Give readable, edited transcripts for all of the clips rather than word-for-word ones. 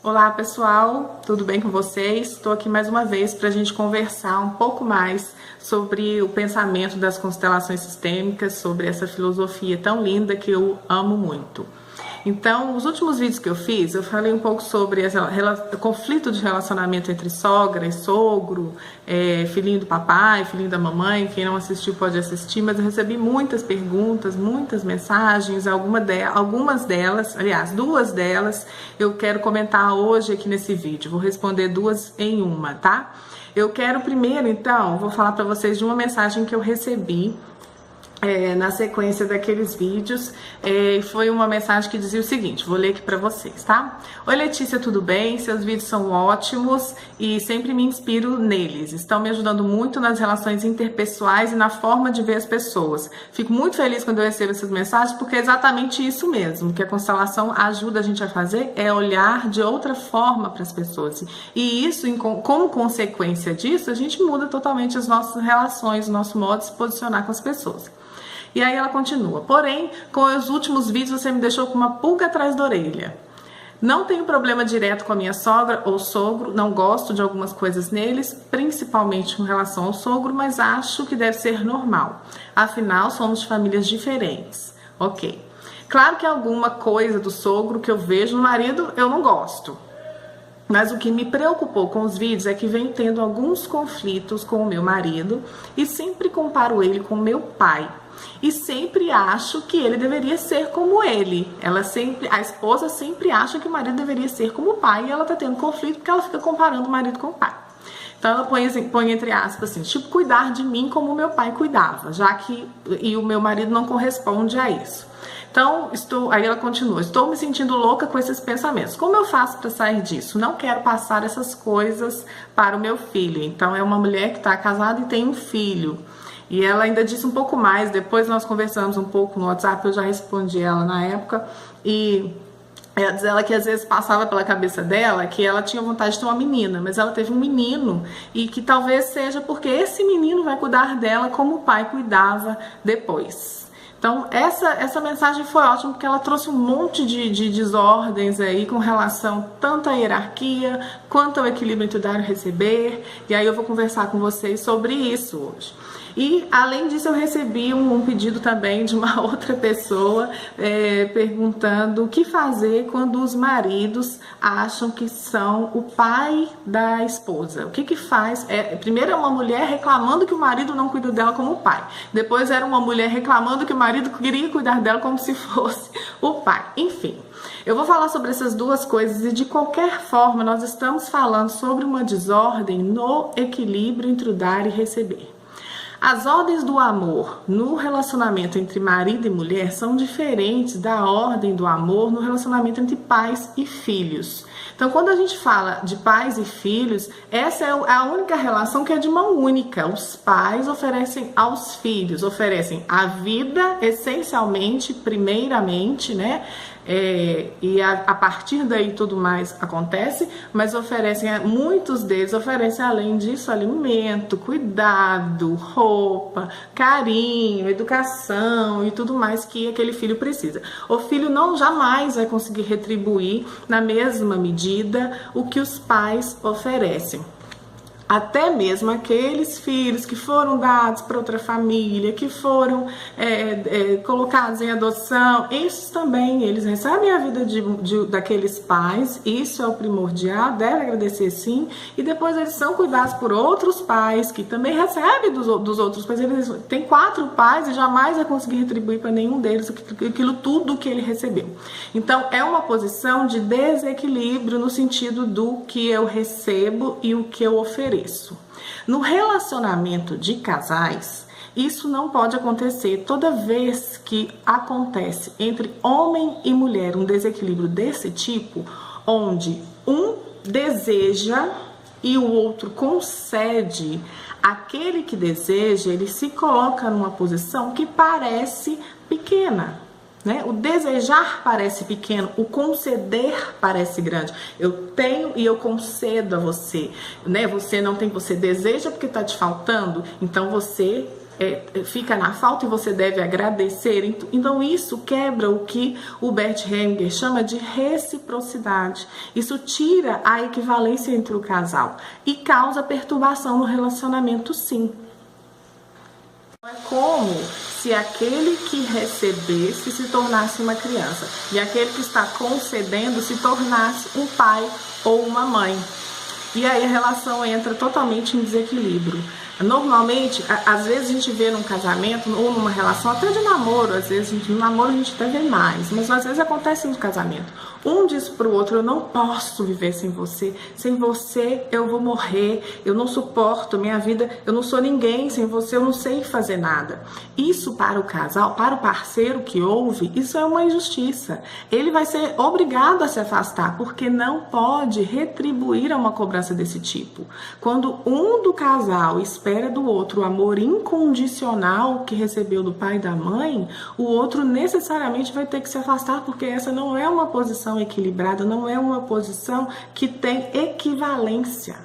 Olá pessoal, tudo bem com vocês? Estou aqui mais uma vez para a gente conversar um pouco mais sobre o pensamento das constelações sistêmicas, sobre essa filosofia tão linda que eu amo muito. Então, os últimos vídeos que eu fiz, eu falei um pouco sobre o conflito de relacionamento entre sogra e sogro, filhinho do papai, filhinho da mamãe. Quem não assistiu pode assistir, mas eu recebi muitas perguntas, muitas mensagens, algumas delas, aliás, duas delas, eu quero comentar hoje aqui nesse vídeo. Vou responder duas em uma, tá? Eu quero primeiro, então, vou falar para vocês de uma mensagem que eu recebi na sequência daqueles vídeos. Foi uma mensagem que dizia o seguinte, vou ler aqui pra vocês, tá? Oi Letícia, tudo bem? Seus vídeos são ótimos e sempre me inspiro neles. Estão me ajudando muito nas relações interpessoais e na forma de ver as pessoas. Fico muito feliz quando eu recebo essas mensagens, porque é exatamente isso mesmo que a constelação ajuda a gente a fazer, é olhar de outra forma para as pessoas. E isso, como consequência disso, a gente muda totalmente as nossas relações, o nosso modo de se posicionar com as pessoas. E aí ela continua, porém, com os últimos vídeos você me deixou com uma pulga atrás da orelha. Não tenho problema direto com a minha sogra ou sogro, não gosto de algumas coisas neles, principalmente com relação ao sogro, mas acho que deve ser normal. Afinal, somos de famílias diferentes. Ok. Claro que alguma coisa do sogro que eu vejo no marido eu não gosto. Mas o que me preocupou com os vídeos é que vem tendo alguns conflitos com o meu marido e sempre comparo ele com o meu pai. E sempre acho que ele deveria ser como ele. A esposa sempre acha que o marido deveria ser como o pai e ela tá tendo conflito porque ela fica comparando o marido com o pai. Então ela põe entre aspas assim, tipo, cuidar de mim como o meu pai cuidava, e o meu marido não corresponde a isso. Então, aí ela continua, estou me sentindo louca com esses pensamentos. Como eu faço para sair disso? Não quero passar essas coisas para o meu filho. Então é uma mulher que está casada e tem um filho. E ela ainda disse um pouco mais, depois nós conversamos um pouco no WhatsApp, eu já respondi ela na época, e ela diz que às vezes passava pela cabeça dela que ela tinha vontade de ter uma menina, mas ela teve um menino, e que talvez seja porque esse menino vai cuidar dela como o pai cuidava depois. Então essa mensagem foi ótima porque ela trouxe um monte de desordens aí com relação tanto à hierarquia quanto ao equilíbrio entre dar e receber, e aí eu vou conversar com vocês sobre isso hoje. E além disso eu recebi um pedido também de uma outra pessoa perguntando o que fazer quando os maridos acham que são o pai da esposa. O que faz? Primeiro é uma mulher reclamando que o marido não cuida dela como pai. Depois era uma mulher reclamando que o marido queria cuidar dela como se fosse o pai. Enfim, eu vou falar sobre essas duas coisas e de qualquer forma nós estamos falando sobre uma desordem no equilíbrio entre o dar e receber. As ordens do amor no relacionamento entre marido e mulher são diferentes da ordem do amor no relacionamento entre pais e filhos. Então, quando a gente fala de pais e filhos, essa é a única relação que é de mão única. Os pais oferecem aos filhos, oferecem a vida essencialmente, primeiramente, né? E a partir daí tudo mais acontece, mas muitos deles oferecem além disso alimento, cuidado, roupa, carinho, educação e tudo mais que aquele filho precisa. O filho jamais vai conseguir retribuir na mesma medida o que os pais oferecem. Até mesmo aqueles filhos que foram dados para outra família, que foram colocados em adoção, esses também, eles recebem a vida daqueles pais, isso é o primordial, deve agradecer sim, e depois eles são cuidados por outros pais, que também recebem dos outros pais. Eles têm 4 pais e jamais vai conseguir retribuir para nenhum deles aquilo tudo que ele recebeu. Então é uma posição de desequilíbrio no sentido do que eu recebo e o que eu ofereço. No relacionamento de casais, isso não pode acontecer. Toda vez que acontece entre homem e mulher um desequilíbrio desse tipo, onde um deseja e o outro concede, aquele que deseja, ele se coloca numa posição que parece pequena. Né? O desejar parece pequeno, o conceder parece grande. Eu tenho e eu concedo a você, né? Você não tem, você deseja porque está te faltando, então você fica na falta e você deve agradecer. Então isso quebra o que o Bert Hellinger chama de reciprocidade. Isso tira a equivalência entre o casal e causa perturbação no relacionamento, sim. É como se aquele que recebesse se tornasse uma criança e aquele que está concedendo se tornasse um pai ou uma mãe. E aí a relação entra totalmente em desequilíbrio. Normalmente, às vezes a gente vê num casamento ou numa relação, até de namoro, às vezes no namoro a gente até vê mais, mas às vezes acontece no casamento. Um diz pro outro: eu não posso viver sem você eu vou morrer, eu não suporto minha vida, eu não sou ninguém sem você, eu não sei fazer nada. Isso para o casal, para o parceiro que ouve, isso é uma injustiça. Ele vai ser obrigado a se afastar, porque não pode retribuir a uma cobrança desse tipo. Quando um do casal espera do outro o amor incondicional que recebeu do pai e da mãe, o outro necessariamente vai ter que se afastar, porque essa não é uma posição equilibrada, não é uma posição que tem equivalência,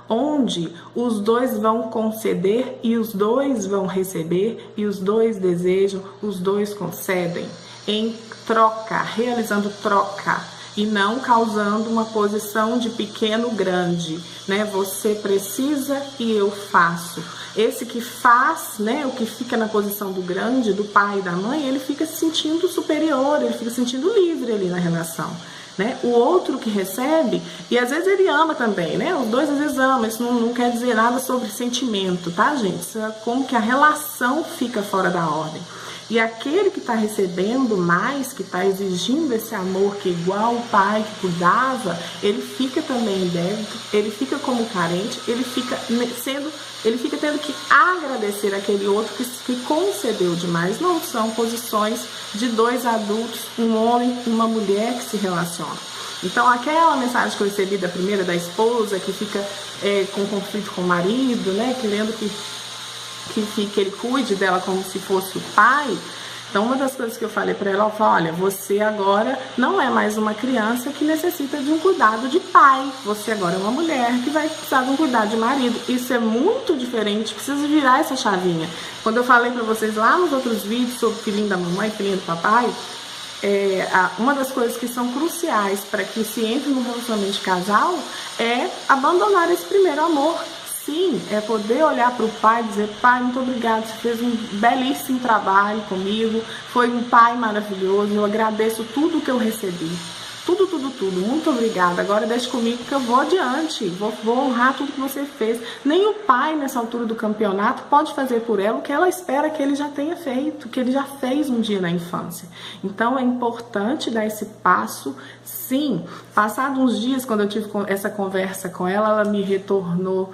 onde os dois vão conceder e os dois vão receber e os dois desejam, os dois concedem em troca, realizando troca e não causando uma posição de pequeno grande, né? Você precisa e eu faço. Esse que faz, né, o que fica na posição do grande, do pai e da mãe, ele fica se sentindo superior, ele fica se sentindo livre ali na relação, né? O outro que recebe, e às vezes ele ama também, né? Os dois às vezes amam, isso não quer dizer nada sobre sentimento, tá, gente? Isso é como que a relação fica fora da ordem. E aquele que está recebendo mais, que está exigindo esse amor que igual o pai que cuidava, ele fica também em débito, ele fica como carente, ele fica tendo que agradecer aquele outro que concedeu demais. Não são posições de dois adultos, um homem e uma mulher que se relacionam. Então aquela mensagem que eu recebi da primeira, da esposa, que fica com conflito com o marido, né, querendo que ele cuide dela como se fosse o pai. Então uma das coisas que eu falei para ela, eu falei: olha, você agora não é mais uma criança que necessita de um cuidado de pai, você agora é uma mulher que vai precisar de um cuidado de marido. Isso é muito diferente, precisa virar essa chavinha. Quando eu falei para vocês lá nos outros vídeos sobre filhinho da mamãe, filhinho do papai, uma das coisas que são cruciais para que se entre no relacionamento de casal é abandonar esse primeiro amor. Sim, é poder olhar para o pai e dizer: pai, muito obrigado, você fez um belíssimo trabalho comigo, foi um pai maravilhoso, eu agradeço tudo que eu recebi. Tudo, muito obrigada. Agora deixe comigo que eu vou adiante, vou honrar tudo que você fez. Nem o pai, nessa altura do campeonato, pode fazer por ela o que ela espera que ele já tenha feito, que ele já fez um dia na infância. Então é importante dar esse passo, sim. Passados uns dias, quando eu tive essa conversa com ela, ela me retornou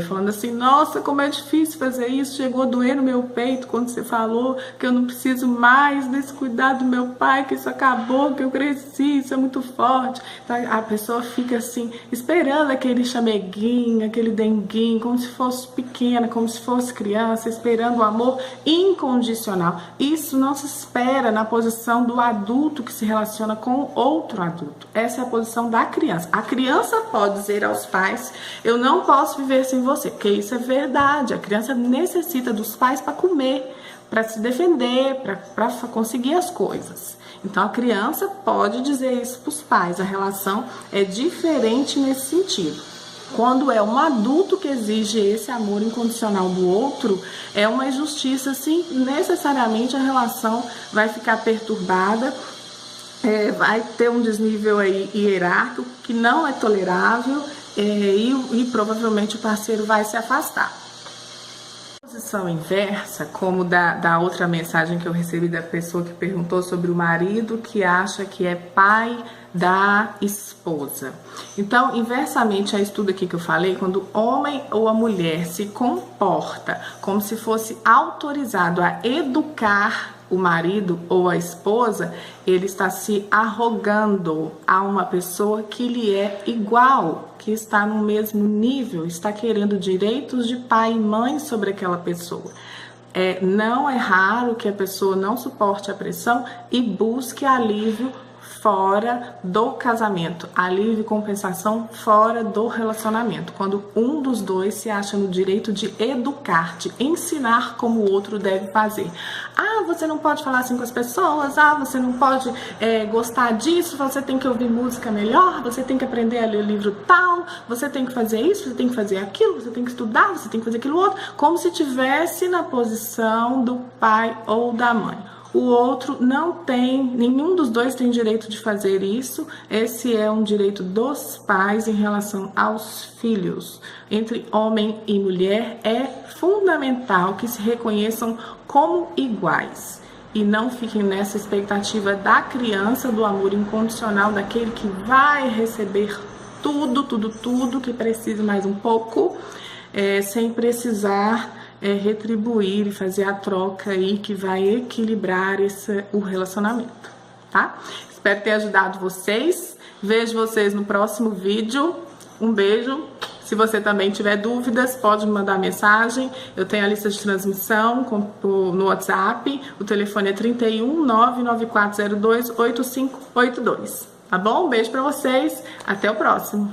falando assim: nossa, como é difícil fazer isso, chegou a doer no meu peito quando você falou que eu não preciso mais desse cuidado do meu pai, que isso acabou, que eu cresci, isso é muito forte. Então, a pessoa fica assim, esperando aquele chameguinho, aquele denguinho, como se fosse pequena, como se fosse criança, esperando o amor incondicional. Isso não se espera na posição do adulto que se relaciona com outro adulto. Essa é a posição da criança. A criança pode dizer aos pais: eu não posso viver sem você, porque isso é verdade. A criança necessita dos pais para comer, para se defender, para conseguir as coisas. Então a criança pode dizer isso para os pais. A relação é diferente nesse sentido. Quando é um adulto que exige esse amor incondicional do outro, é uma injustiça, sim. Necessariamente a relação vai ficar perturbada, vai ter um desnível aí hierárquico que não é tolerável, e provavelmente o parceiro vai se afastar. Posição inversa, como da outra mensagem que eu recebi da pessoa que perguntou sobre o marido que acha que é pai da esposa. Então, inversamente a isso tudo aqui que eu falei, quando o homem ou a mulher se comporta como se fosse autorizado a educar o marido ou a esposa, ele está se arrogando a uma pessoa que lhe é igual, que está no mesmo nível, está querendo direitos de pai e mãe sobre aquela pessoa. Não é raro que a pessoa não suporte a pressão e busque alívio fora do casamento, alívio e compensação fora do relacionamento, quando um dos dois se acha no direito de educar, de ensinar como o outro deve fazer. Ah, você não pode falar assim com as pessoas, você não pode gostar disso, você tem que ouvir música melhor, você tem que aprender a ler livro tal, você tem que fazer isso, você tem que fazer aquilo, você tem que estudar, você tem que fazer aquilo outro, como se estivesse na posição do pai ou da mãe. O outro não tem, nenhum dos dois tem direito de fazer isso. Esse é um direito dos pais em relação aos filhos. Entre homem e mulher é fundamental que se reconheçam como iguais e não fiquem nessa expectativa da criança, do amor incondicional, daquele que vai receber tudo que precisa mais um pouco, sem precisar retribuir e fazer a troca aí que vai equilibrar o relacionamento, tá? Espero ter ajudado vocês. Vejo vocês no próximo vídeo. Um beijo. Se você também tiver dúvidas, pode me mandar mensagem. Eu tenho a lista de transmissão no WhatsApp. O telefone é 31 99402 8582. Tá bom? Um beijo pra vocês. Até o próximo.